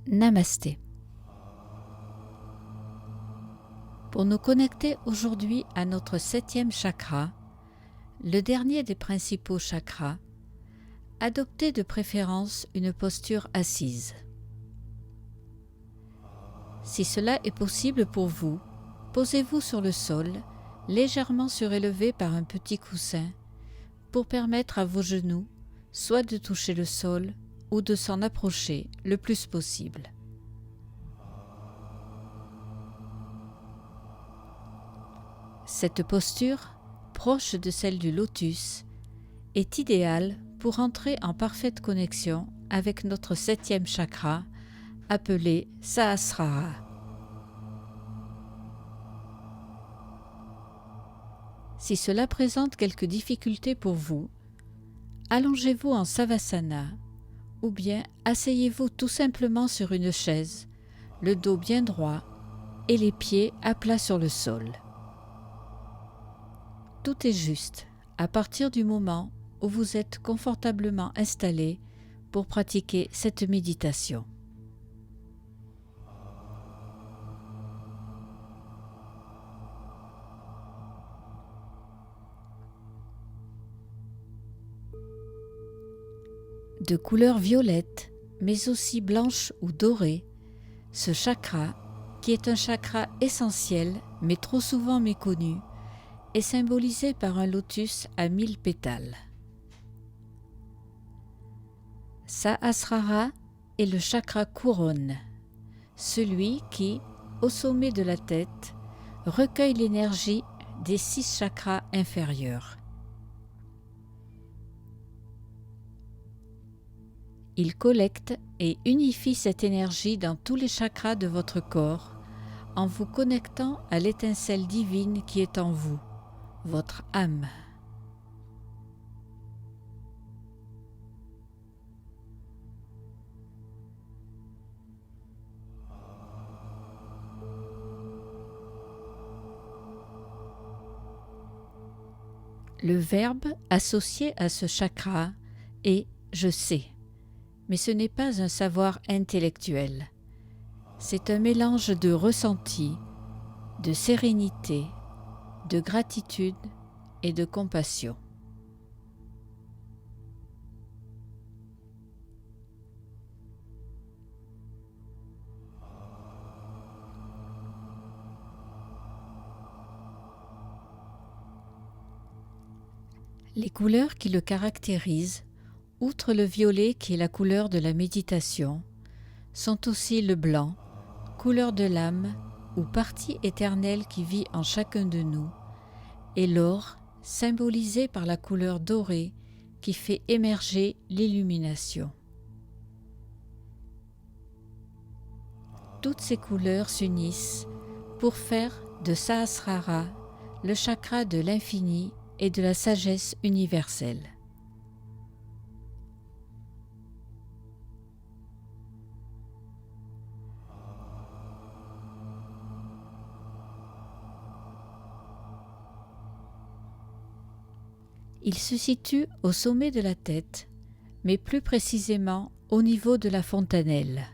Namasté. Pour nous connecter aujourd'hui à notre 7e chakra, le dernier des principaux chakras, adoptez de préférence une posture assise. Si cela est possible pour vous, posez-vous sur le sol, légèrement surélevé par un petit coussin, pour permettre à vos genoux soit de toucher le sol ou de s'en approcher le plus possible. Cette posture, proche de celle du lotus, est idéale pour entrer en parfaite connexion avec notre 7e chakra, appelé Sahasrara. Si cela présente quelques difficultés pour vous, allongez-vous en Savasana ou bien asseyez-vous tout simplement sur une chaise, le dos bien droit et les pieds à plat sur le sol. Tout est juste à partir du moment où vous êtes confortablement installé pour pratiquer cette méditation. De couleur violette, mais aussi blanche ou dorée, ce chakra, qui est un chakra essentiel mais trop souvent méconnu, est symbolisé par un lotus à 1000 pétales. Sahasrara est le chakra couronne, celui qui, au sommet de la tête, recueille l'énergie des 6 chakras inférieurs. Il collecte et unifie cette énergie dans tous les chakras de votre corps en vous connectant à l'étincelle divine qui est en vous, votre âme. Le verbe associé à ce chakra est « je sais », mais ce n'est pas un savoir intellectuel. C'est un mélange de ressenti, de sérénité, de gratitude et de compassion. Les couleurs qui le caractérisent, outre le violet qui est la couleur de la méditation, sont aussi le blanc, couleur de l'âme ou partie éternelle qui vit en chacun de nous, et l'or, symbolisé par la couleur dorée qui fait émerger l'illumination. Toutes ces couleurs s'unissent pour faire de Sahasrara le chakra de l'infini et de la sagesse universelle. Il se situe au sommet de la tête, mais plus précisément au niveau de la fontanelle.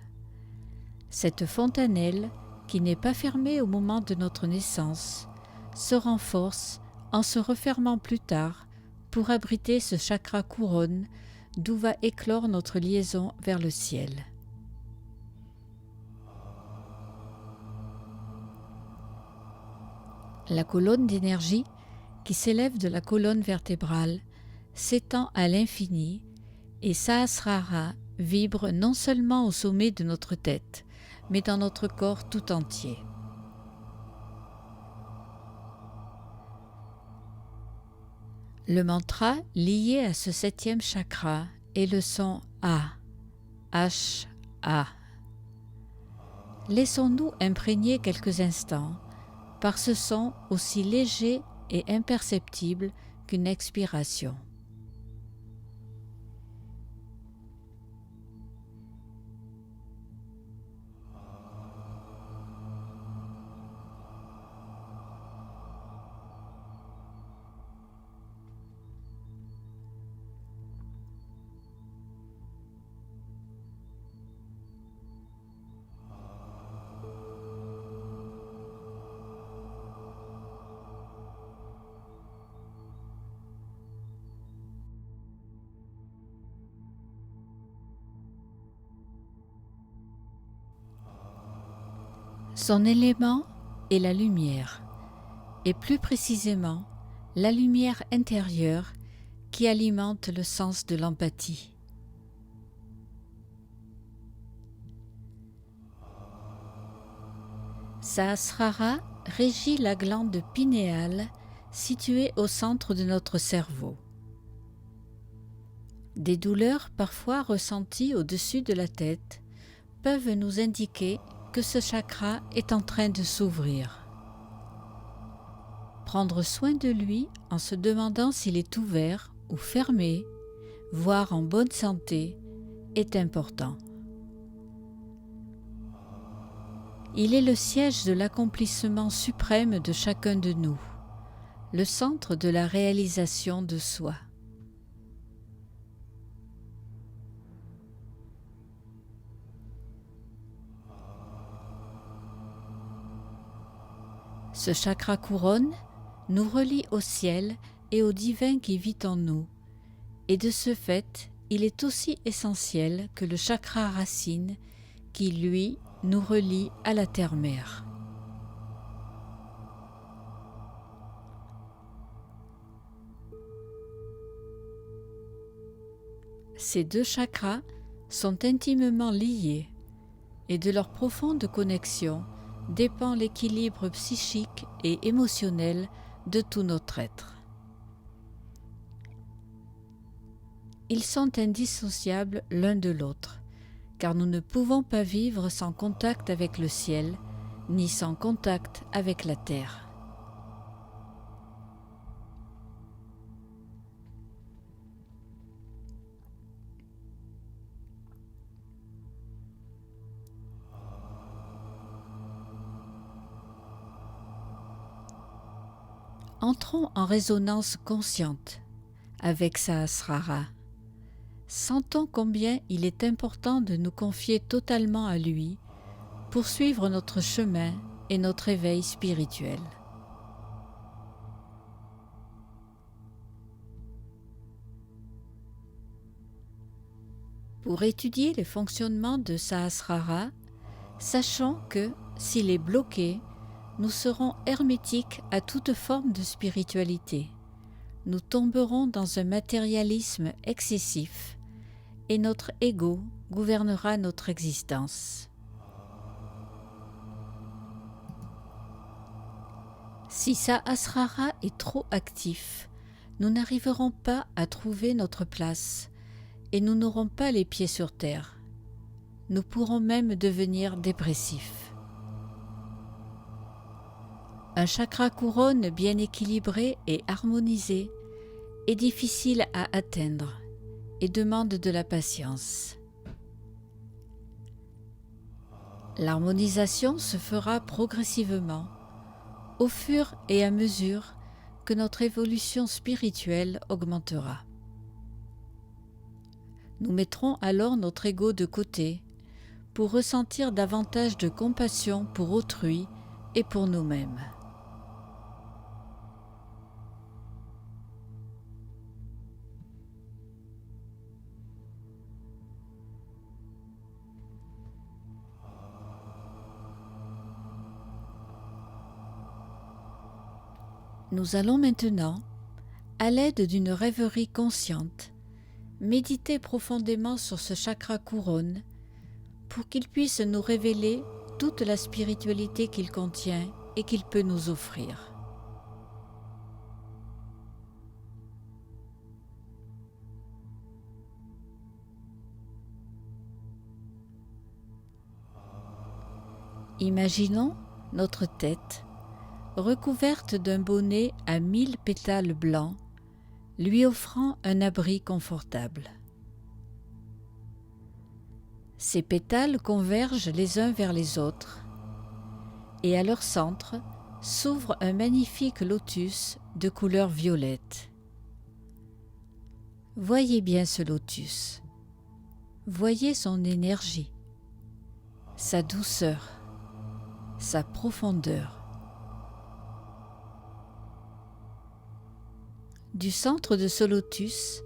Cette fontanelle, qui n'est pas fermée au moment de notre naissance, se renforce en se refermant plus tard pour abriter ce chakra couronne d'où va éclore notre liaison vers le ciel. La colonne d'énergie qui s'élève de la colonne vertébrale s'étend à l'infini et Sahasrara vibre non seulement au sommet de notre tête, mais dans notre corps tout entier. Le mantra lié à ce 7e chakra est le son A, H-A. Laissons-nous imprégner quelques instants par ce son aussi léger et imperceptible qu'une expiration. Son élément est la lumière, et plus précisément la lumière intérieure qui alimente le sens de l'empathie. Sahasrara régit la glande pinéale située au centre de notre cerveau. Des douleurs parfois ressenties au-dessus de la tête peuvent nous indiquer que ce chakra est en train de s'ouvrir. Prendre soin de lui en se demandant s'il est ouvert ou fermé, voire en bonne santé, est important. Il est le siège de l'accomplissement suprême de chacun de nous, le centre de la réalisation de soi. Ce chakra couronne nous relie au ciel et au divin qui vit en nous, et de ce fait, il est aussi essentiel que le chakra racine qui, lui, nous relie à la terre-mère. Ces deux chakras sont intimement liés et de leur profonde connexion dépend l'équilibre psychique et émotionnel de tout notre être. Ils sont indissociables l'un de l'autre, car nous ne pouvons pas vivre sans contact avec le ciel, ni sans contact avec la terre. Entrons en résonance consciente avec Sahasrara. Sentons combien il est important de nous confier totalement à lui pour suivre notre chemin et notre éveil spirituel. Pour étudier le fonctionnement de Sahasrara, sachons que, s'il est bloqué, nous serons hermétiques à toute forme de spiritualité. Nous tomberons dans un matérialisme excessif et notre ego gouvernera notre existence. Si Sahasrara est trop actif, nous n'arriverons pas à trouver notre place et nous n'aurons pas les pieds sur terre. Nous pourrons même devenir dépressifs. Un chakra couronne bien équilibré et harmonisé est difficile à atteindre et demande de la patience. L'harmonisation se fera progressivement au fur et à mesure que notre évolution spirituelle augmentera. Nous mettrons alors notre ego de côté pour ressentir davantage de compassion pour autrui et pour nous-mêmes. Nous allons maintenant, à l'aide d'une rêverie consciente, méditer profondément sur ce chakra couronne pour qu'il puisse nous révéler toute la spiritualité qu'il contient et qu'il peut nous offrir. Imaginons notre tête recouverte d'un bonnet à 1000 pétales blancs, lui offrant un abri confortable. Ces pétales convergent les uns vers les autres, et à leur centre s'ouvre un magnifique lotus de couleur violette. Voyez bien ce lotus. Voyez son énergie, sa douceur, sa profondeur. Du centre de ce lotus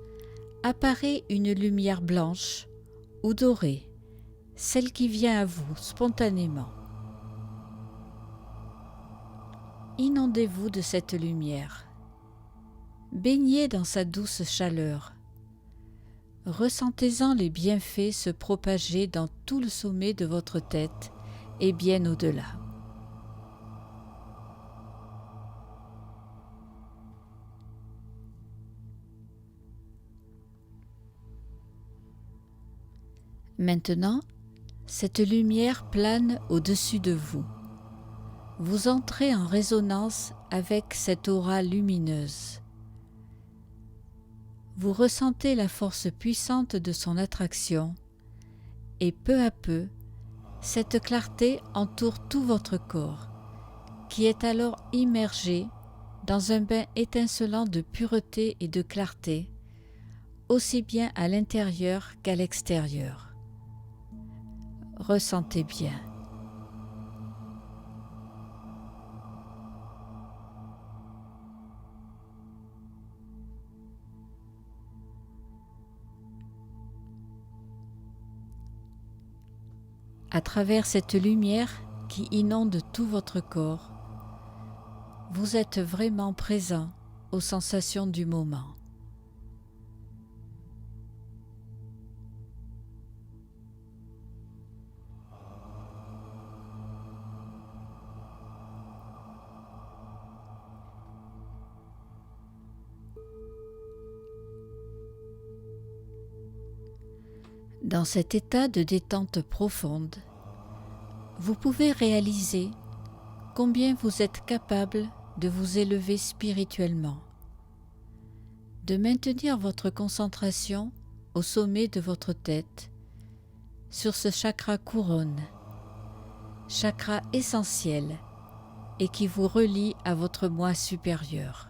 apparaît une lumière blanche ou dorée, celle qui vient à vous spontanément. inondez-vous de cette lumière. Baignez dans sa douce chaleur. Ressentez-en les bienfaits se propager dans tout le sommet de votre tête et bien au-delà. Maintenant, cette lumière plane au-dessus de vous. Vous entrez en résonance avec cette aura lumineuse. Vous ressentez la force puissante de son attraction et peu à peu, cette clarté entoure tout votre corps, qui est alors immergé dans un bain étincelant de pureté et de clarté, aussi bien à l'intérieur qu'à l'extérieur. Ressentez bien. À travers cette lumière qui inonde tout votre corps, vous êtes vraiment présent aux sensations du moment. Dans cet état de détente profonde, vous pouvez réaliser combien vous êtes capable de vous élever spirituellement, de maintenir votre concentration au sommet de votre tête, sur ce chakra couronne, chakra essentiel et qui vous relie à votre moi supérieur.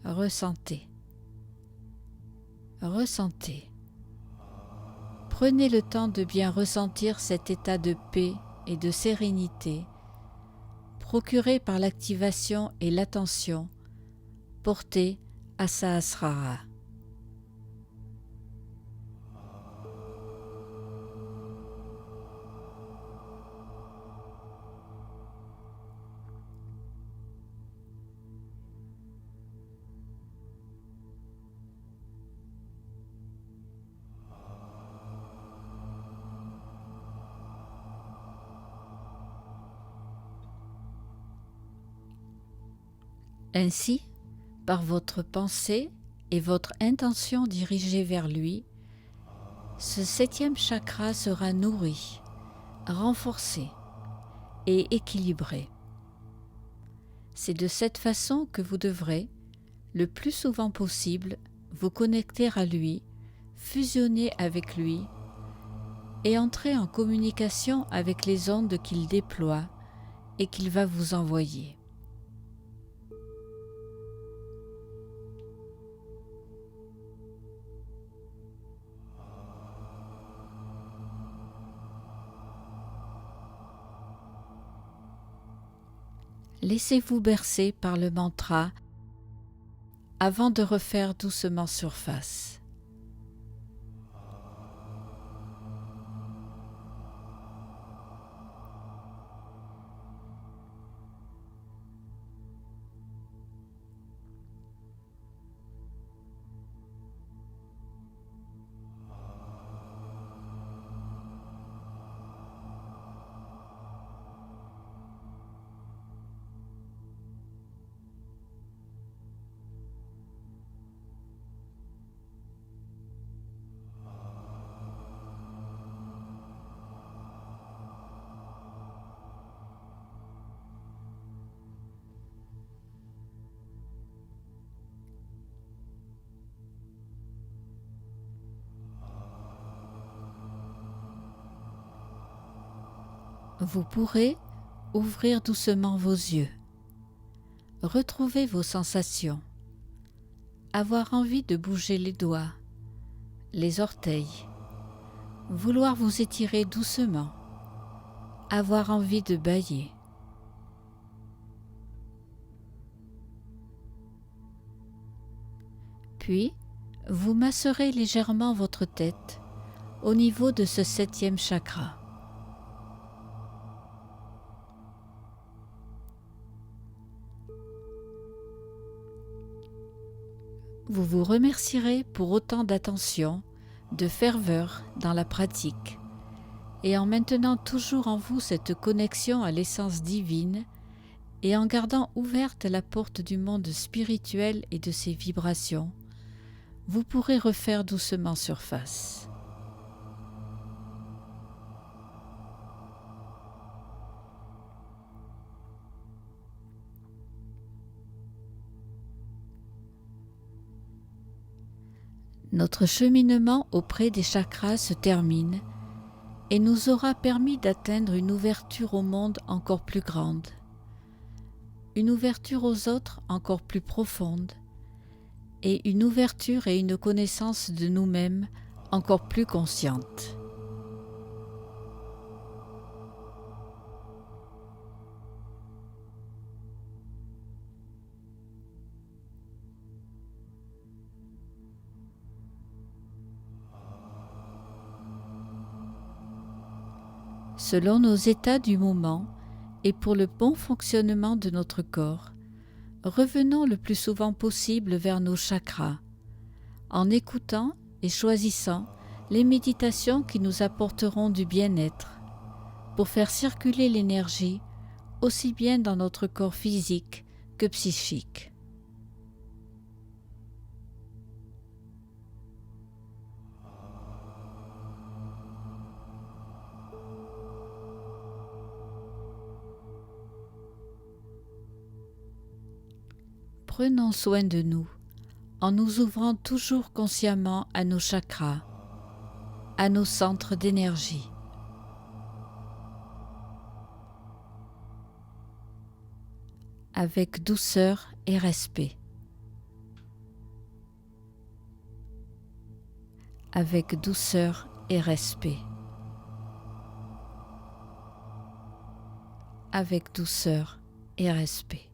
Ressentez. Ressentez. Prenez le temps de bien ressentir cet état de paix et de sérénité procuré par l'activation et l'attention portée à Sahasrara. Ainsi, par votre pensée et votre intention dirigée vers lui, ce 7e chakra sera nourri, renforcé et équilibré. C'est de cette façon que vous devrez, le plus souvent possible, vous connecter à lui, fusionner avec lui et entrer en communication avec les ondes qu'il déploie et qu'il va vous envoyer. Laissez-vous bercer par le mantra avant de refaire doucement surface. Vous pourrez ouvrir doucement vos yeux, retrouver vos sensations, avoir envie de bouger les doigts, les orteils, vouloir vous étirer doucement, avoir envie de bâiller. Puis, vous masserez légèrement votre tête au niveau de ce 7e chakra. vous vous remercierez pour autant d'attention, de ferveur dans la pratique, et en maintenant toujours en vous cette connexion à l'essence divine, et en gardant ouverte la porte du monde spirituel et de ses vibrations, vous pourrez refaire doucement surface. Notre cheminement auprès des chakras se termine et nous aura permis d'atteindre une ouverture au monde encore plus grande, une ouverture aux autres encore plus profonde, et une ouverture et une connaissance de nous-mêmes encore plus consciente. Selon nos états du moment et pour le bon fonctionnement de notre corps, revenons le plus souvent possible vers nos chakras, en écoutant et choisissant les méditations qui nous apporteront du bien-être, pour faire circuler l'énergie aussi bien dans notre corps physique que psychique. Prenons soin de nous en nous ouvrant toujours consciemment à nos chakras, à nos centres d'énergie. Avec douceur et respect. Avec douceur et respect. Avec douceur et respect.